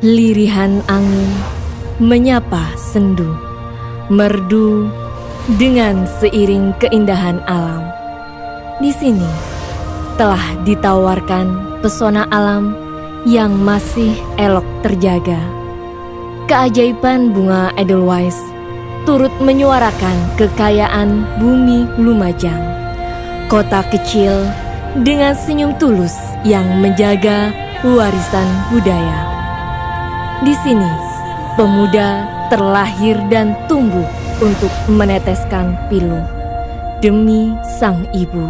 Lirihan angin menyapa sendu, merdu dengan seiring keindahan alam. Di sini telah ditawarkan pesona alam yang masih elok terjaga. Keajaiban bunga Edelweiss turut menyuarakan kekayaan bumi Lumajang, kota kecil dengan senyum tulus yang menjaga warisan budaya. Di sini, pemuda terlahir dan tumbuh untuk meneteskan pilu demi sang ibu.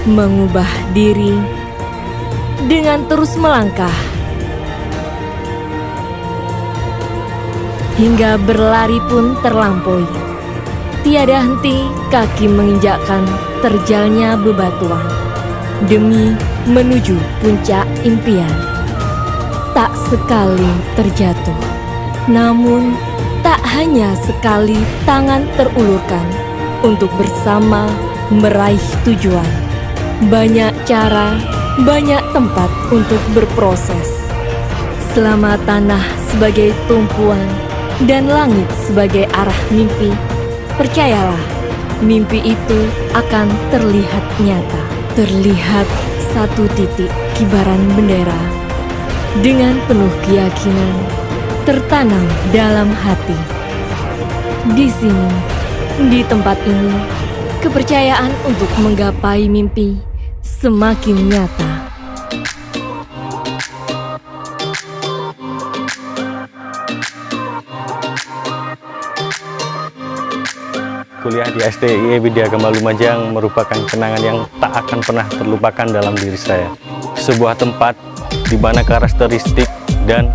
Mengubah diri dengan terus melangkah hingga berlari pun terlampaui. Tiada henti kaki menginjakkan terjalnya bebatuan demi menuju puncak impian. Tak sekali terjatuh, namun tak hanya sekali tangan terulurkan untuk bersama meraih tujuan. Banyak cara, banyak tempat untuk berproses. Selama tanah sebagai tumpuan dan langit sebagai arah mimpi, percayalah, mimpi itu akan terlihat nyata. Terlihat satu titik kibaran bendera dengan penuh keyakinan tertanam dalam hati. Di sini, di tempat ini, kepercayaan untuk menggapai mimpi semakin nyata. Kuliah di STIE Widyagama Lumajang merupakan kenangan yang tak akan pernah terlupakan dalam diri saya. Sebuah tempat di mana karakteristik dan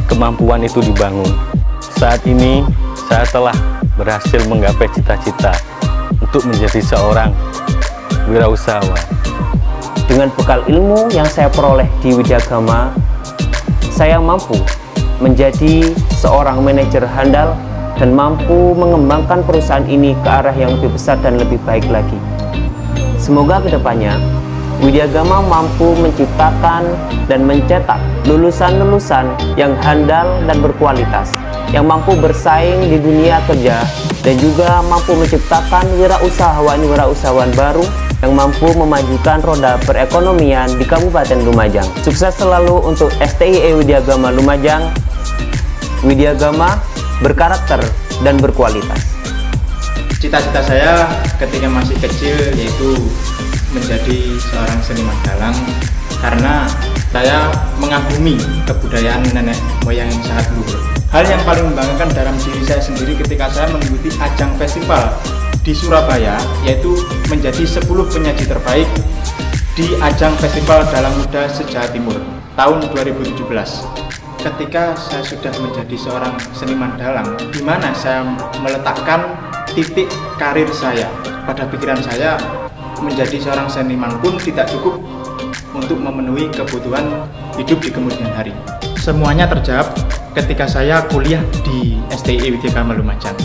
kemampuan itu dibangun. Saat ini, saya telah berhasil menggapai cita-cita untuk menjadi seorang wirausahawan. Dengan bekal ilmu yang saya peroleh di Widyagama, saya mampu menjadi seorang manajer handal dan mampu mengembangkan perusahaan ini ke arah yang lebih besar dan lebih baik lagi. Semoga kedepannya Widyagama mampu menciptakan dan mencetak lulusan-lulusan yang handal dan berkualitas, yang mampu bersaing di dunia kerja, dan juga mampu menciptakan wirausahawan baru yang mampu memajukan roda perekonomian di Kabupaten Lumajang. Sukses selalu untuk STIE Widyagama Lumajang. Widyagama berkarakter dan berkualitas. Cita-cita saya ketika masih kecil yaitu menjadi seorang seniman dalang, karena saya mengagumi kebudayaan nenek moyang yang sangat luhur. Hal yang paling membanggakan dalam diri saya sendiri ketika saya mengikuti ajang festival di Surabaya, yaitu menjadi 10 penyaji terbaik di ajang Festival Dalang Muda se-Jawa Timur tahun 2017. Ketika saya sudah menjadi seorang seniman dalang, di mana saya meletakkan titik karir saya. Pada pikiran saya, menjadi seorang seniman pun tidak cukup untuk memenuhi kebutuhan hidup di kemudian hari. Semuanya terjawab ketika saya kuliah di STIE Widyagama Lumajang.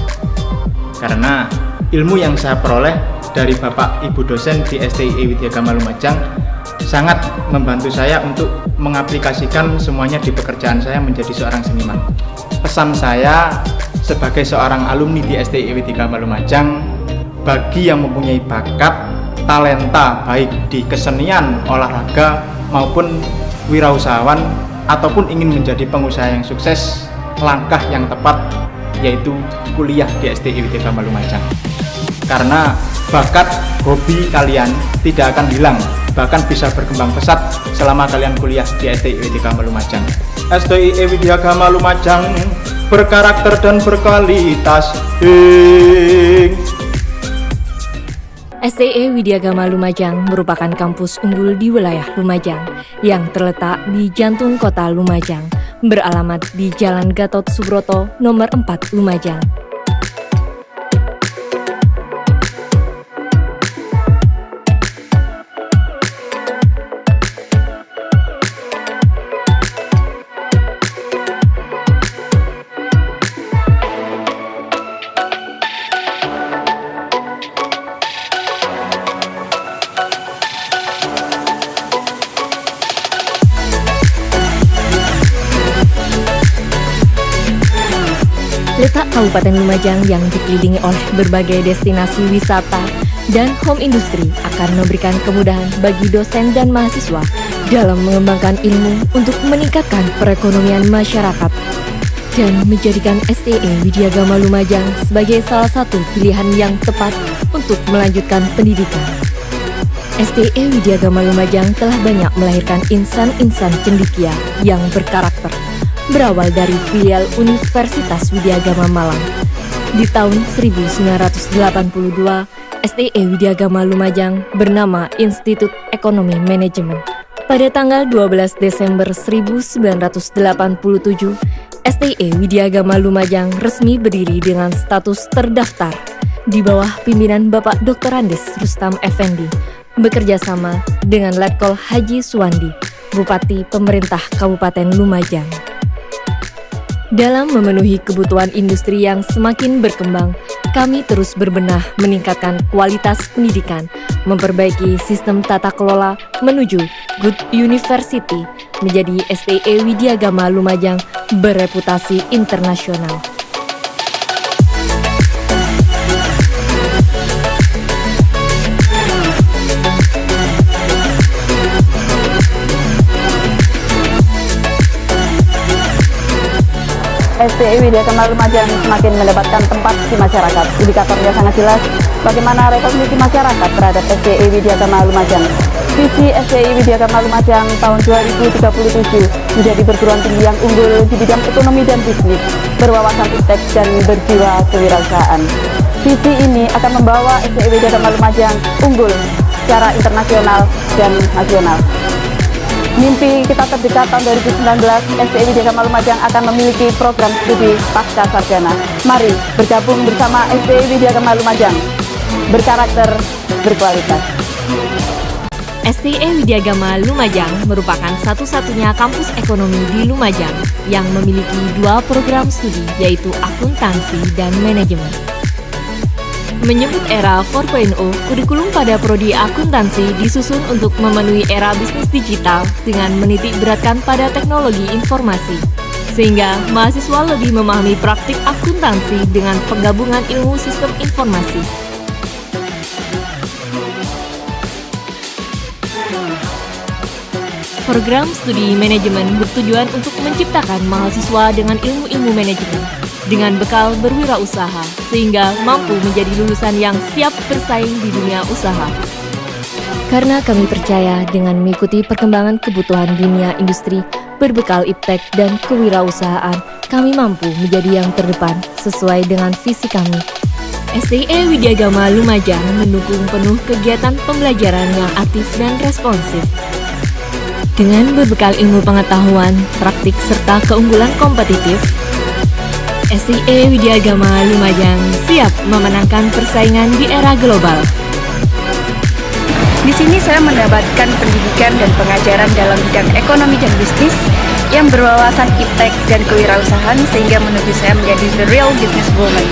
Karena ilmu yang saya peroleh dari Bapak Ibu dosen di STIE Widyagama Lumajang sangat membantu saya untuk mengaplikasikan semuanya di pekerjaan saya menjadi seorang seniman. Pesan saya sebagai seorang alumni di STIE Widyagama Lumajang, bagi yang mempunyai bakat, talenta baik di kesenian, olahraga maupun wirausahawan ataupun ingin menjadi pengusaha yang sukses, langkah yang tepat yaitu kuliah di STIE Widyagama Lumajang. Karena bakat, hobi kalian tidak akan hilang, bahkan bisa berkembang pesat selama kalian kuliah di STIE Widyagama Lumajang. STIE Widyagama Lumajang berkarakter dan berkualitas. STIE Widyagama Lumajang merupakan kampus unggul di wilayah Lumajang yang terletak di jantung kota Lumajang, beralamat di Jalan Gatot Subroto nomor 4 Lumajang. Letak Kabupaten Lumajang yang dikelilingi oleh berbagai destinasi wisata dan home industri akan memberikan kemudahan bagi dosen dan mahasiswa dalam mengembangkan ilmu untuk meningkatkan perekonomian masyarakat dan menjadikan STE Widyagama Lumajang sebagai salah satu pilihan yang tepat untuk melanjutkan pendidikan. STE Widyagama Lumajang telah banyak melahirkan insan-insan cendekia yang berkarakter, berawal dari filial Universitas Widyagama Malang. Di tahun 1982, STE Widyagama Lumajang bernama Institut Ekonomi Manajemen. Pada tanggal 12 Desember 1987, STE Widyagama Lumajang resmi berdiri dengan status terdaftar di bawah pimpinan Bapak Dr. Andes Rustam Effendi, bekerja sama dengan Letkol Haji Suwandi, Bupati Pemerintah Kabupaten Lumajang. Dalam memenuhi kebutuhan industri yang semakin berkembang, kami terus berbenah meningkatkan kualitas pendidikan, memperbaiki sistem tata kelola menuju Good University, menjadi STE Widyagama Lumajang bereputasi internasional. STE Widyagama Lumajang semakin mendapatkan tempat di masyarakat. Indikatornya sangat jelas bagaimana rekognisi masyarakat terhadap STE Widyagama Lumajang. Visi STE Widyagama Lumajang tahun 2037 menjadi perguruan tinggi yang unggul di bidang ekonomi dan bisnis, berwawasan iptek dan berjiwa kewirausahaan. Visi ini akan membawa STE Widyagama Lumajang unggul secara internasional dan nasional. Mimpi kita terdekat tahun 2019, STE Widyagama Lumajang akan memiliki program studi pasca sarjana. Mari bergabung bersama STE Widyagama Lumajang, berkarakter, berkualitas. STE Widyagama Lumajang merupakan satu-satunya kampus ekonomi di Lumajang yang memiliki dua program studi, yaitu akuntansi dan manajemen. Menyebut era 4.0, kurikulum pada prodi akuntansi disusun untuk memenuhi era bisnis digital dengan menitik beratkan pada teknologi informasi, sehingga mahasiswa lebih memahami praktik akuntansi dengan penggabungan ilmu sistem informasi. Program studi manajemen bertujuan untuk menciptakan mahasiswa dengan ilmu-ilmu manajemen dengan bekal berwirausaha, sehingga mampu menjadi lulusan yang siap bersaing di dunia usaha. Karena kami percaya dengan mengikuti perkembangan kebutuhan dunia industri berbekal iptek dan kewirausahaan, kami mampu menjadi yang terdepan sesuai dengan visi kami. STE Widyagama Lumajang mendukung penuh kegiatan pembelajaran yang aktif dan responsif. Dengan berbekal ilmu pengetahuan, praktik, serta keunggulan kompetitif, STE Widyagama Lumajang siap memenangkan persaingan di era global. Di sini saya mendapatkan pendidikan dan pengajaran dalam bidang ekonomi dan bisnis yang berwawasan iptek dan kewirausahaan, sehingga menuju saya menjadi the real business woman.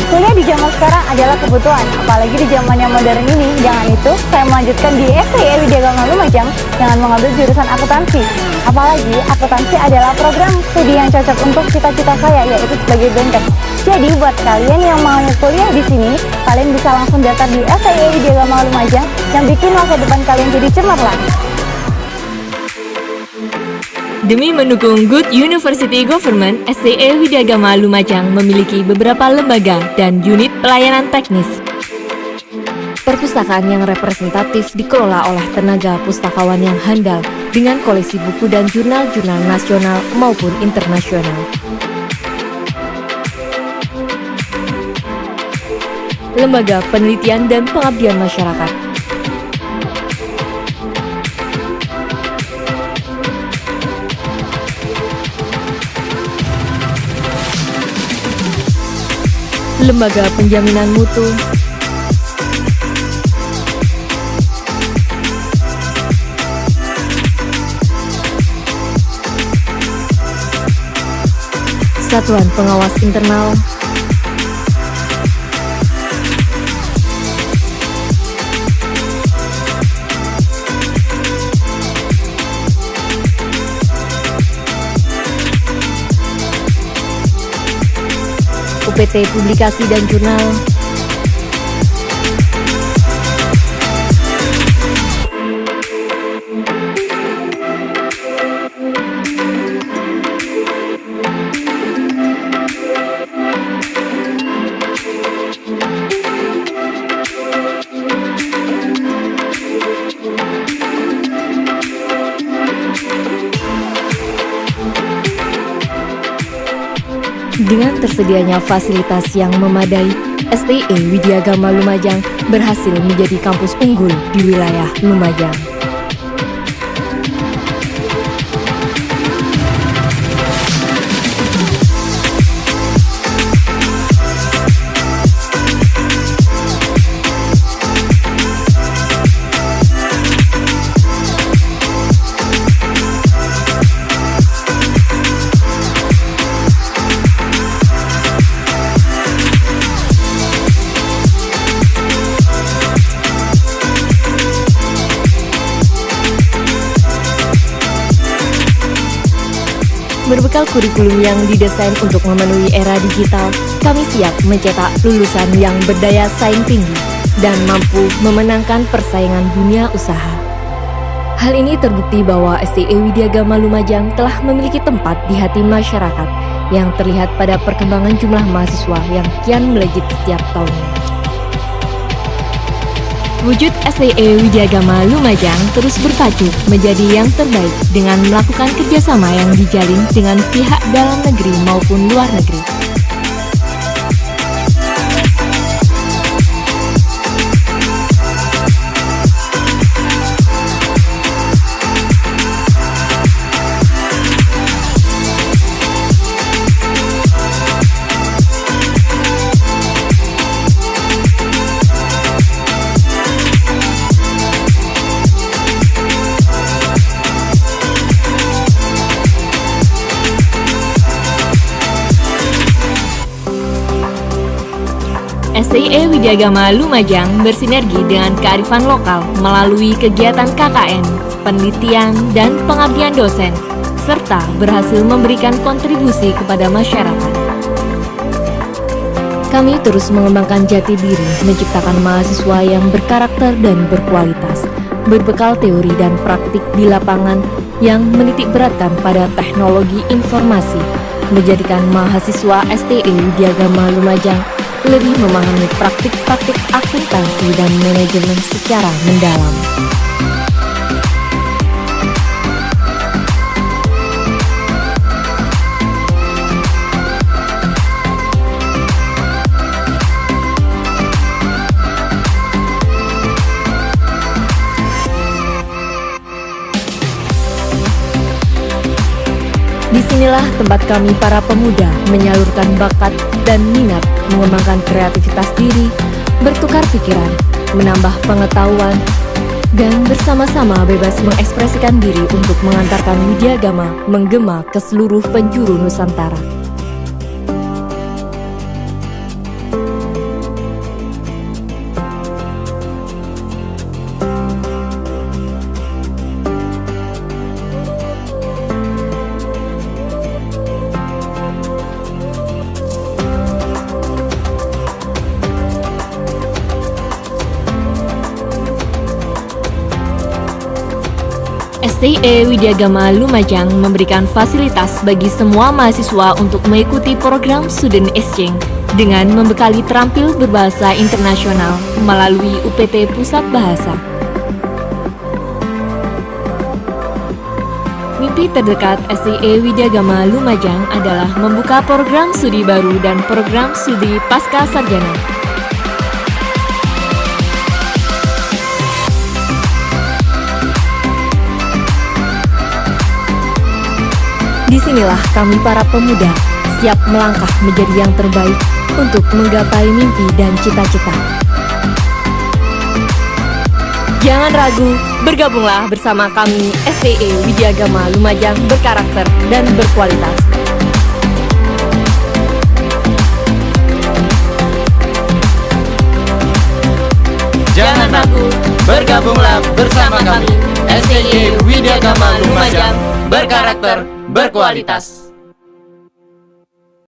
Kuliah di zaman sekarang adalah kebutuhan, apalagi di zaman yang modern ini. Jangan itu, saya melanjutkan di STE Widyagama Lumajang dengan mengambil jurusan akuntansi. Apalagi, akuntansi adalah program studi yang cocok untuk cita-cita saya, yaitu sebagai banker. Jadi, buat kalian yang mau kuliah di sini, kalian bisa langsung daftar di STE Widyagama Lumajang yang bikin masa depan kalian jadi cemerlang. Demi mendukung Good University Government, STE Widyagama Lumajang memiliki beberapa lembaga dan unit pelayanan teknis. Perpustakaan yang representatif dikelola oleh tenaga pustakawan yang handal dengan koleksi buku dan jurnal-jurnal nasional maupun internasional. Lembaga penelitian dan pengabdian masyarakat. Lembaga penjaminan mutu, Satuan Pengawas Internal, UPT Publikasi dan Jurnal. Dengan tersedianya fasilitas yang memadai, STI Widyagama Lumajang berhasil menjadi kampus unggul di wilayah Lumajang. Berbekal kurikulum yang didesain untuk memenuhi era digital, kami siap mencetak lulusan yang berdaya saing tinggi dan mampu memenangkan persaingan dunia usaha. Hal ini terbukti bahwa STI Widyagama Lumajang telah memiliki tempat di hati masyarakat yang terlihat pada perkembangan jumlah mahasiswa yang kian melejit setiap tahunnya. Wujud STI Widyagama Lumajang terus berpacu menjadi yang terbaik dengan melakukan kerjasama yang dijalin dengan pihak dalam negeri maupun luar negeri. STI Widyagama Lumajang bersinergi dengan kearifan lokal melalui kegiatan KKN, penelitian, dan pengabdian dosen, serta berhasil memberikan kontribusi kepada masyarakat. Kami terus mengembangkan jati diri, menciptakan mahasiswa yang berkarakter dan berkualitas, berbekal teori dan praktik di lapangan yang menitik beratkan pada teknologi informasi, menjadikan mahasiswa STI Widyagama Lumajang lebih memahami praktik-praktik akuntansi dan manajemen secara mendalam. Disinilah tempat kami para pemuda menyalurkan bakat dan minat, mengembangkan kreativitas diri, bertukar pikiran, menambah pengetahuan, dan bersama-sama bebas mengekspresikan diri untuk mengantarkan Widyagama menggema ke seluruh penjuru Nusantara. STI Widyagama Lumajang memberikan fasilitas bagi semua mahasiswa untuk mengikuti program Student Exchange dengan membekali terampil berbahasa internasional melalui UPT Pusat Bahasa. Mimpi terdekat STI Widyagama Lumajang adalah membuka program studi baru dan program studi pasca sarjana. Disinilah kami para pemuda siap melangkah menjadi yang terbaik untuk menggapai mimpi dan cita-cita. Jangan ragu, bergabunglah bersama kami STI Widyagama Lumajang berkarakter dan berkualitas. Jangan ragu, bergabunglah bersama kami STI Widyagama Lumajang berkarakter berkualitas.